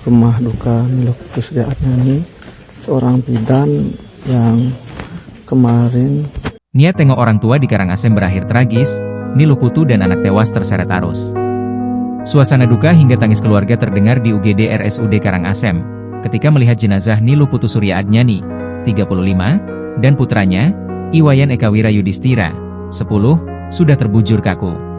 Rumah duka Niluh Sri Adnyani, seorang bidan yang kemarin. Niat tengok orang tua di Karangasem berakhir tragis, Niluh Putu dan anak tewas terseret arus. Suasana duka hingga tangis keluarga terdengar di UGD RSUD Karangasem, ketika melihat jenazah Niluh Putu Surya Adnyani, 35, dan putranya, Iwayan Eka Wira Yudhistira, 10, sudah terbujur kaku.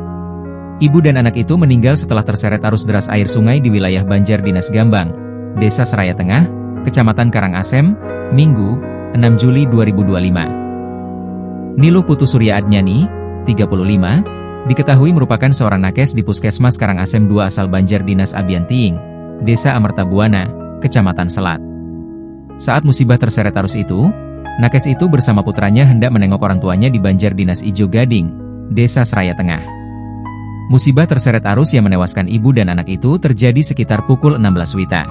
Ibu dan anak itu meninggal setelah terseret arus deras air sungai di wilayah Banjar Dinas Gambang, Desa Seraya Tengah, Kecamatan Karangasem, Minggu, 6 Juli 2025. Niluh Putu Surya Adnyani, 35, diketahui merupakan seorang nakes di Puskesmas Karangasem II asal Banjar Dinas Abiantiing, Desa Amerta Buana, Kecamatan Selat. Saat musibah terseret arus itu, nakes itu bersama putranya hendak menengok orang tuanya di Banjar Dinas Ijo Gading, Desa Seraya Tengah. Musibah terseret arus yang menewaskan ibu dan anak itu terjadi sekitar pukul 16 WITA.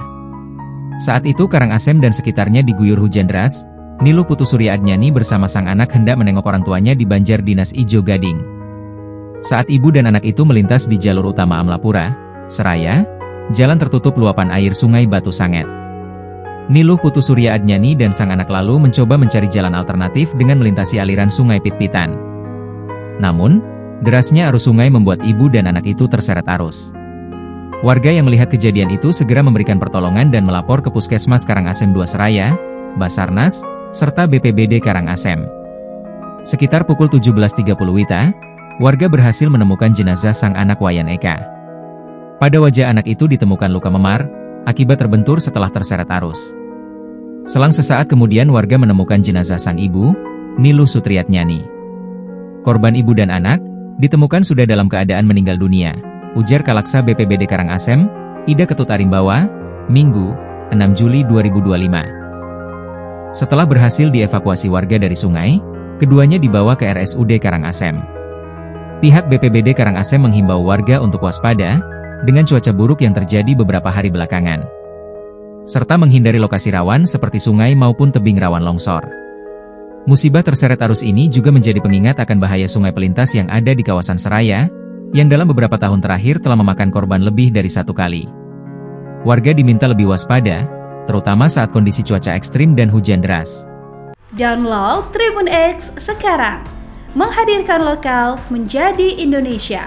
Saat itu Karangasem dan sekitarnya diguyur hujan deras. Niluh Putu Surya Adnyani bersama sang anak hendak menengok orang tuanya di Banjar Dinas Ijo Gading. Saat ibu dan anak itu melintas di jalur utama Amlapura, Seraya, jalan tertutup luapan air sungai Batu Sanget. Niluh Putu Surya Adnyani dan sang anak lalu mencoba mencari jalan alternatif dengan melintasi aliran sungai Pitpitan. Namun, derasnya arus sungai membuat ibu dan anak itu terseret arus. Warga yang melihat kejadian itu segera memberikan pertolongan dan melapor ke Puskesmas Karangasem II Seraya, Basarnas, serta BPBD Karangasem. Sekitar pukul 17.30 WITA, warga berhasil menemukan jenazah sang anak Wayan Eka. Pada wajah anak itu ditemukan luka memar, akibat terbentur setelah terseret arus. Selang sesaat kemudian warga menemukan jenazah sang ibu, Niluh Sutriatnyani. Korban ibu dan anak ditemukan sudah dalam keadaan meninggal dunia, ujar Kalaksa BPBD Karangasem, Ida Ketut Arimbawa, Minggu, 6 Juli 2025. Setelah berhasil dievakuasi warga dari sungai, keduanya dibawa ke RSUD Karangasem. Pihak BPBD Karangasem menghimbau warga untuk waspada dengan cuaca buruk yang terjadi beberapa hari belakangan, serta menghindari lokasi rawan seperti sungai maupun tebing rawan longsor. Musibah terseret arus ini juga menjadi pengingat akan bahaya sungai pelintas yang ada di kawasan Seraya, yang dalam beberapa tahun terakhir telah memakan korban lebih dari satu kali. Warga diminta lebih waspada, terutama saat kondisi cuaca ekstrim dan hujan deras. Download Tribun X sekarang, menghadirkan lokal menjadi Indonesia.